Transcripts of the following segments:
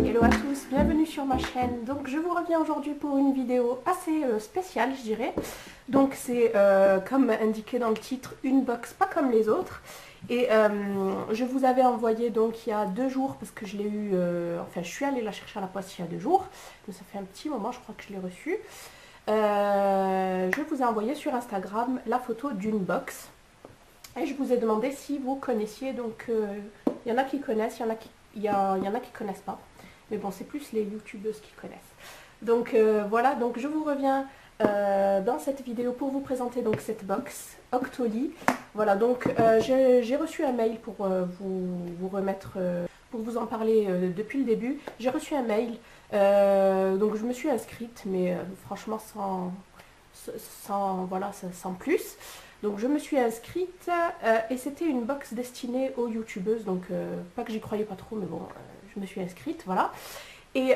Hello à tous, bienvenue sur ma chaîne. Donc je vous reviens aujourd'hui pour une vidéo assez spéciale, je dirais. Donc c'est comme indiqué dans le titre, une box pas comme les autres. Et je vous avais envoyé donc il y a 2 jours, parce que je l'ai eu, enfin je suis allée la chercher à la poste il y a 2 jours. Donc ça fait un petit moment, je crois que je l'ai reçue. Je vous ai envoyé sur Instagram la photo d'une box. Et je vous ai demandé si vous connaissiez, donc il y en a qui connaissent, il y en a qui connaissent pas. Mais bon, c'est plus les youtubeuses qui connaissent. Donc voilà, donc je vous reviens dans cette vidéo pour vous présenter donc cette box Octoly. Voilà, donc j'ai reçu un mail pour vous remettre, pour vous en parler depuis le début. J'ai reçu un mail, donc je me suis inscrite, mais franchement voilà, sans plus. Donc je me suis inscrite et c'était une box destinée aux youtubeuses, donc pas que j'y croyais pas trop, mais bon, je me suis inscrite, voilà. Et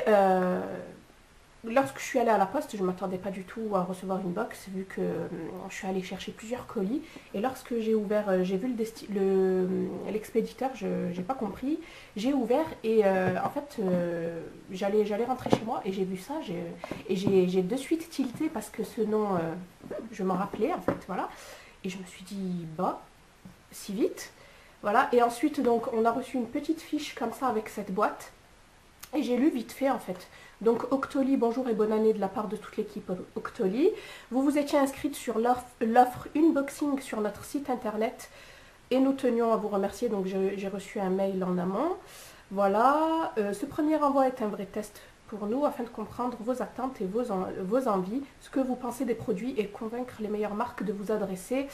lorsque je suis allée à la poste, je ne m'attendais pas du tout à recevoir une box, vu que je suis allée chercher plusieurs colis. Et lorsque j'ai ouvert, j'ai vu l'expéditeur, je n'ai pas compris. J'ai ouvert et en fait, j'allais rentrer chez moi et j'ai vu ça. J'ai de suite tilté parce que ce nom, je m'en rappelais en fait, voilà. Et je me suis dit, bah, si vite. Voilà, et ensuite, donc, on a reçu une petite fiche comme ça avec cette boîte. Et j'ai lu vite fait, en fait. Donc, Octoly, bonjour et bonne année de la part de toute l'équipe Octoly. Vous vous étiez inscrite sur l'offre unboxing sur notre site internet. Et nous tenions à vous remercier. Donc, j'ai reçu un mail en amont. Voilà, ce premier envoi est un vrai test pour nous afin de comprendre vos attentes et vos envies, ce que vous pensez des produits et convaincre les meilleures marques de vous adresser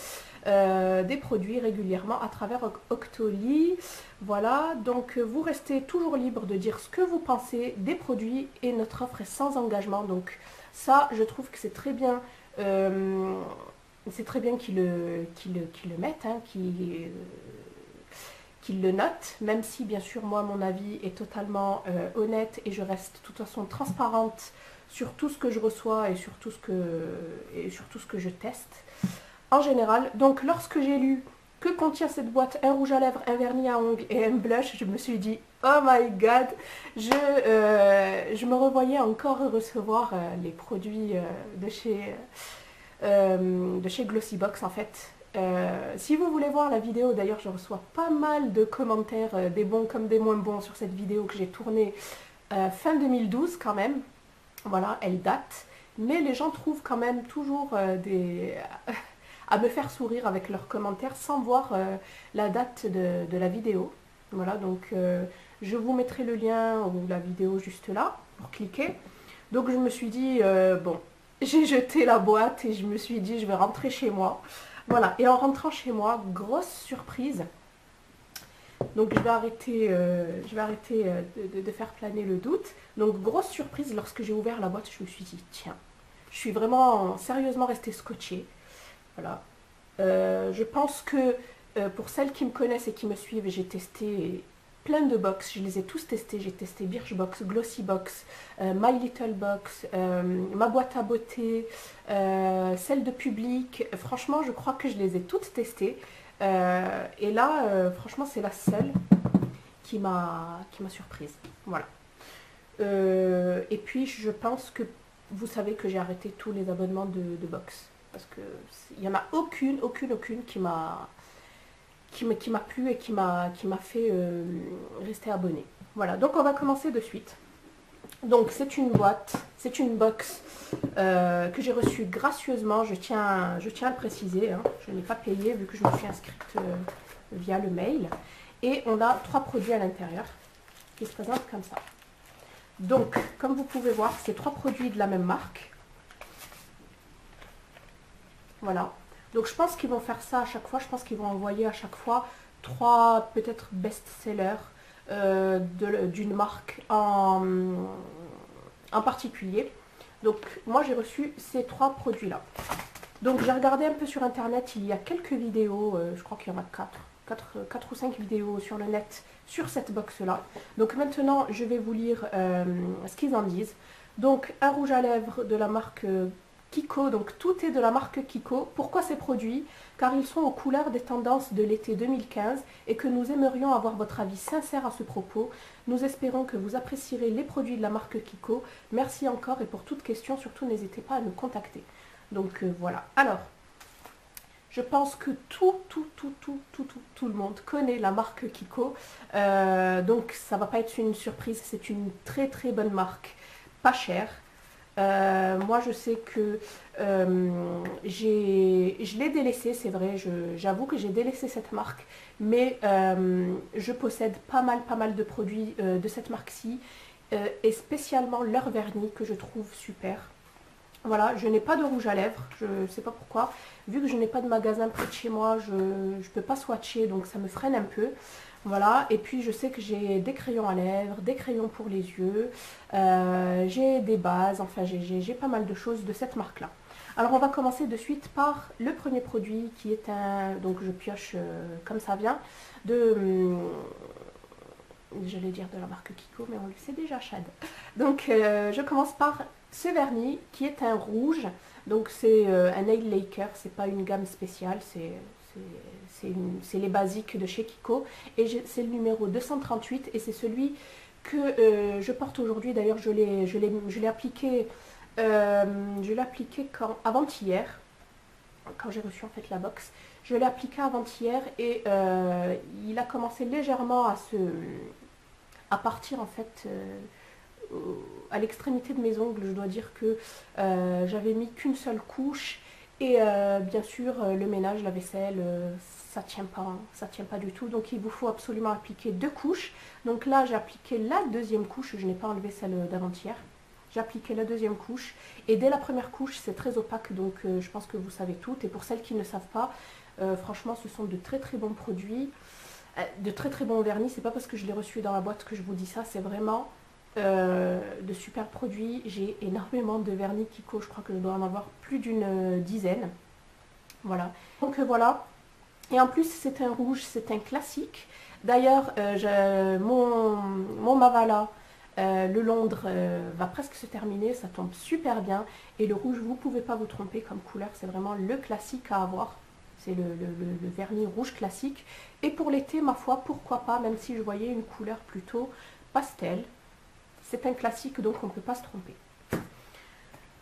des produits régulièrement à travers Octoly. Voilà, donc vous restez toujours libre de dire ce que vous pensez des produits et notre offre est sans engagement. Donc ça, je trouve que c'est très bien. C'est très bien qu'ils le mettent, hein, qu'il le note, même si bien sûr moi mon avis est totalement honnête et je reste de toute façon transparente sur tout ce que je reçois et sur tout ce que je teste en général. Donc lorsque j'ai lu que contient cette boîte, un rouge à lèvres, un vernis à ongles et un blush, je me suis dit oh my god, je me revoyais encore recevoir les produits de chez Glossybox en fait. Si vous voulez voir la vidéo, d'ailleurs je reçois pas mal de commentaires, des bons comme des moins bons sur cette vidéo que j'ai tournée fin 2012 quand même. Voilà, elle date. Mais les gens trouvent quand même toujours à me faire sourire avec leurs commentaires sans voir la date de la vidéo. Voilà, donc je vous mettrai le lien ou la vidéo juste là pour cliquer. Donc je me suis dit, bon, j'ai jeté la boîte et je me suis dit je vais rentrer chez moi. Voilà, et en rentrant chez moi, grosse surprise. Donc je vais arrêter de faire planer le doute. Donc grosse surprise, lorsque j'ai ouvert la boîte, je me suis dit, tiens, je suis vraiment sérieusement restée scotchée. Voilà. Je pense que pour celles qui me connaissent et qui me suivent, j'ai testé plein de box, je les ai tous testés. J'ai testé Birchbox, Glossybox, My Little Box, ma boîte à beauté, celle de Public. Franchement, je crois que je les ai toutes testées. Et là, franchement, c'est la seule qui m'a surprise. Voilà. Et puis, je pense que vous savez que j'ai arrêté tous les abonnements de box. Parce qu'il n'y en a aucune qui m'a plu et qui m'a fait rester abonné. Voilà, donc on va commencer de suite. Donc c'est une boîte, c'est une box que j'ai reçue gracieusement, je tiens à le préciser, hein. Je n'ai pas payé vu que je me suis inscrite via le mail. Et on a 3 produits à l'intérieur qui se présentent comme ça. Donc, comme vous pouvez voir, c'est 3 produits de la même marque. Voilà. Donc je pense qu'ils vont faire ça à chaque fois. Je pense qu'ils vont envoyer à chaque fois 3 peut-être best-sellers d'une marque en particulier. Donc moi j'ai reçu ces 3 produits-là. Donc j'ai regardé un peu sur internet, il y a quelques vidéos, je crois qu'il y en a 4 ou 5 vidéos sur le net sur cette box-là. Donc maintenant je vais vous lire ce qu'ils en disent. Donc un rouge à lèvres de la marque Kiko, donc tout est de la marque Kiko. Pourquoi ces produits? Car ils sont aux couleurs des tendances de l'été 2015 et que nous aimerions avoir votre avis sincère à ce propos. Nous espérons que vous apprécierez les produits de la marque Kiko. Merci encore et pour toute question, surtout n'hésitez pas à nous contacter. Donc voilà. Alors, je pense que tout le monde connaît la marque Kiko. Donc ça va pas être une surprise, c'est une très bonne marque, pas chère. Moi je sais que je l'ai délaissée, c'est vrai, j'avoue que j'ai délaissé cette marque, mais je possède pas mal de produits de cette marque-ci, et spécialement leur vernis que je trouve super. Voilà, je n'ai pas de rouge à lèvres, je ne sais pas pourquoi. Vu que je n'ai pas de magasin près de chez moi, je ne peux pas swatcher, donc ça me freine un peu. Voilà, et puis je sais que j'ai des crayons à lèvres, des crayons pour les yeux, j'ai des bases, enfin j'ai pas mal de choses de cette marque-là. Alors on va commencer de suite par le premier produit qui est un, donc je pioche comme ça vient, j'allais dire de la marque Kiko, mais on le sait déjà, Chad. Donc je commence par ce vernis qui est un rouge, donc c'est un nail lacquer, c'est pas une gamme spéciale, c'est les basiques de chez Kiko, et c'est le numéro 238 et c'est celui que je porte aujourd'hui. D'ailleurs je l'ai appliqué, avant-hier, quand j'ai reçu en fait la box. Je l'ai appliqué avant-hier et il a commencé légèrement à partir en fait à l'extrémité de mes ongles. Je dois dire que j'avais mis qu'une seule couche et bien sûr le ménage, la vaisselle, ça tient pas du tout. Donc il vous faut absolument appliquer 2 couches. Donc là j'ai appliqué la deuxième couche, je n'ai pas enlevé celle d'avant-hier. J'ai appliqué la deuxième couche et dès la première couche c'est très opaque, donc je pense que vous savez toutes. Et pour celles qui ne savent pas, franchement ce sont de très bons produits, de très bons vernis. C'est pas parce que je l'ai reçu dans la boîte que je vous dis ça, c'est vraiment de super produits. J'ai énormément de vernis Kiko, je crois que je dois en avoir plus d'une dizaine. Voilà, donc voilà. Et en plus c'est un rouge, c'est un classique. D'ailleurs mon Mavala, le Londres va presque se terminer, ça tombe super bien. Et le rouge, vous ne pouvez pas vous tromper comme couleur, c'est vraiment le classique à avoir. C'est le vernis rouge classique. Et pour l'été, ma foi, pourquoi pas, même si je voyais une couleur plutôt pastel. C'est un classique, donc on ne peut pas se tromper.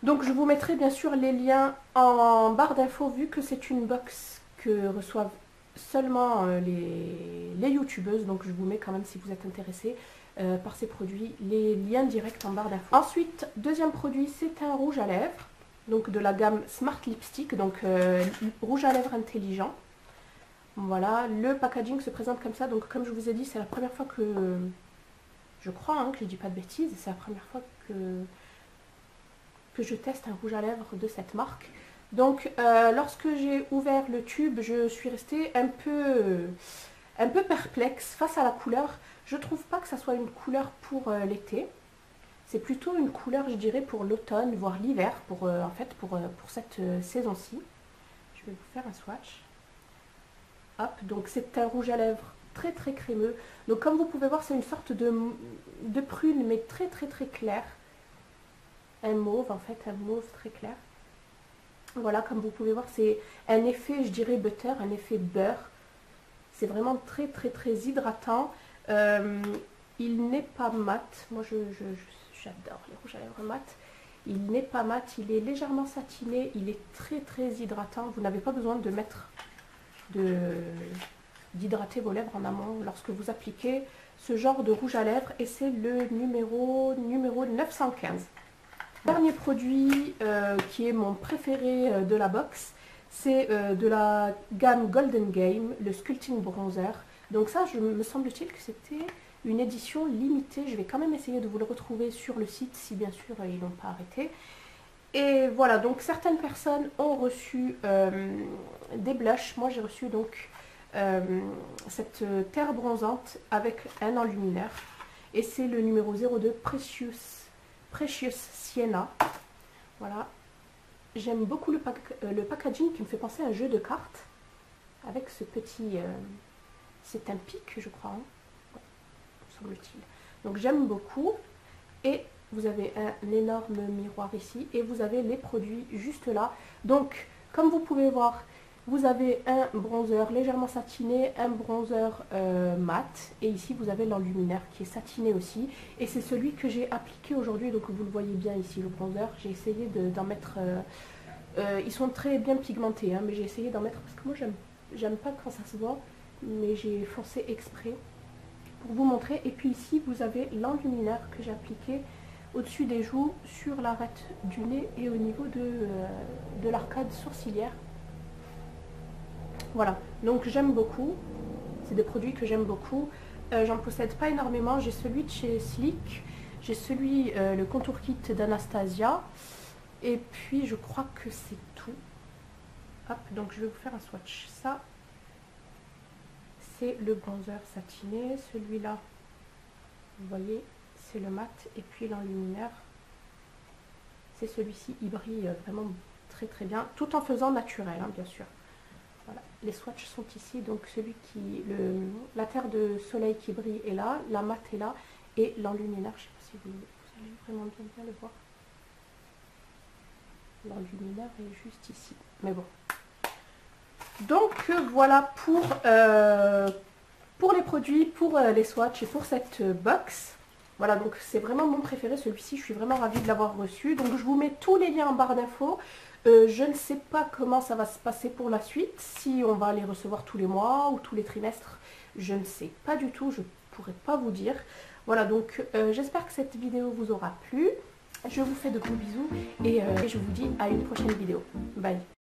Donc je vous mettrai bien sûr les liens en barre d'infos, vu que c'est une box que reçoivent seulement les youtubeuses. Donc je vous mets quand même, si vous êtes intéressés par ces produits, les liens directs en barre d'infos. Ensuite, deuxième produit, c'est un rouge à lèvres, donc de la gamme Smart Lipstick, donc rouge à lèvres intelligent. Voilà, le packaging se présente comme ça. Donc comme je vous ai dit, c'est la première fois que, je crois que je dis pas de bêtises, c'est la première fois que je teste un rouge à lèvres de cette marque. Donc lorsque j'ai ouvert le tube, je suis restée un peu perplexe face à la couleur. Je trouve pas que ça soit une couleur pour l'été. C'est plutôt une couleur, je dirais, pour l'automne, voire l'hiver, pour cette saison-ci. Je vais vous faire un swatch. Hop, donc c'est un rouge à lèvres très crémeux. Donc comme vous pouvez voir, c'est une sorte de prune, mais très clair. Un mauve, en fait, un mauve très clair. Voilà, comme vous pouvez voir, c'est un effet, je dirais, butter, un effet beurre. C'est vraiment très hydratant. Il n'est pas mat. Moi, j'adore les rouges à lèvres mat. Il n'est pas mat, il est légèrement satiné. Il est très hydratant. Vous n'avez pas besoin de mettre d'hydrater vos lèvres en amont lorsque vous appliquez ce genre de rouge à lèvres. Et c'est le numéro 915. Dernier produit qui est mon préféré de la box, c'est de la gamme Golden Game, le Sculpting Bronzer. Donc ça, me semble-t-il que c'était une édition limitée. Je vais quand même essayer de vous le retrouver sur le site, si bien sûr ils n'ont pas arrêté. Et voilà, donc certaines personnes ont reçu des blushs. Moi j'ai reçu donc cette terre bronzante avec un enlumineur. Et c'est le numéro 02 Precious Sienna. Voilà. J'aime beaucoup le packaging qui me fait penser à un jeu de cartes. Avec ce petit... c'est un pic, je crois. Ouais, semble-t-il. Donc j'aime beaucoup. Et vous avez un énorme miroir ici et vous avez les produits juste là. Donc, comme vous pouvez voir, vous avez un bronzer légèrement satiné, un bronzer mat, et ici vous avez l'enluminaire qui est satiné aussi, et c'est celui que j'ai appliqué aujourd'hui, donc vous le voyez bien ici le bronzer. J'ai essayé d'en mettre, ils sont très bien pigmentés, hein, mais j'ai essayé d'en mettre parce que moi j'aime pas quand ça se voit, mais j'ai foncé exprès pour vous montrer. Et puis ici vous avez l'enluminaire que j'ai appliqué au-dessus des joues, sur l'arête du nez et au niveau de l'arcade sourcilière. Voilà, donc j'aime beaucoup, c'est des produits que j'aime beaucoup. J'en possède pas énormément, j'ai celui de chez Sleek, j'ai celui, le contour kit d'Anastasia, et puis je crois que c'est tout. Hop, donc je vais vous faire un swatch. Ça, c'est le bronzer satiné, celui-là, vous voyez, c'est le mat, et puis l'enluminaire, c'est celui-ci, il brille vraiment très très bien, tout en faisant naturel, hein, bien sûr. Voilà, les swatchs sont ici, donc celui qui, la terre de soleil qui brille est là, la mat est là, et l'enluminaire, je ne sais pas si vous allez vraiment bien le voir. L'enluminaire est juste ici, mais bon. Donc voilà pour les produits, pour les swatchs et pour cette box. Voilà, donc c'est vraiment mon préféré, celui-ci, je suis vraiment ravie de l'avoir reçu. Donc je vous mets tous les liens en barre d'infos. Je ne sais pas comment ça va se passer pour la suite, si on va les recevoir tous les mois ou tous les trimestres, je ne sais pas du tout, je ne pourrais pas vous dire. Voilà, donc j'espère que cette vidéo vous aura plu. Je vous fais de gros bisous et je vous dis à une prochaine vidéo. Bye.